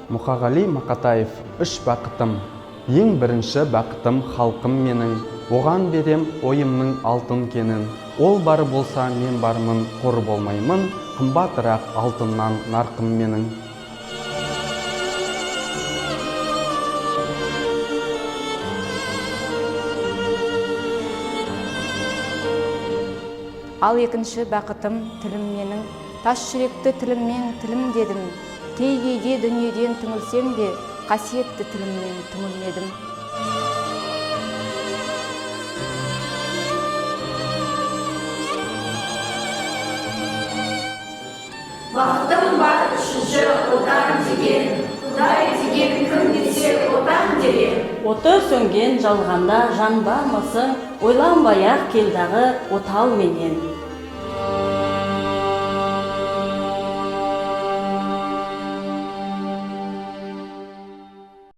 Мұқағали Мақатаев. Үш бақытым. Ең бірінші бақытым халқым менің, оған берем ойымның алтын кенін. Ол бар болса мен бармын, қор болмаймын, қымбатырақ алтыннан нарқым менің. Ал екінші бақытым тілім менің, тас жүректі тіліммен тілім дедім. Кей-кейде дүниеден түңілсем де, қасиетті тіліммен түңілмедім. Бақытым бар үшінші отан деген, Құдай деген кім десе отан деген. Оты сөнген жалғанда жан бармысың, ойланбай-ақ келдағы отау менен.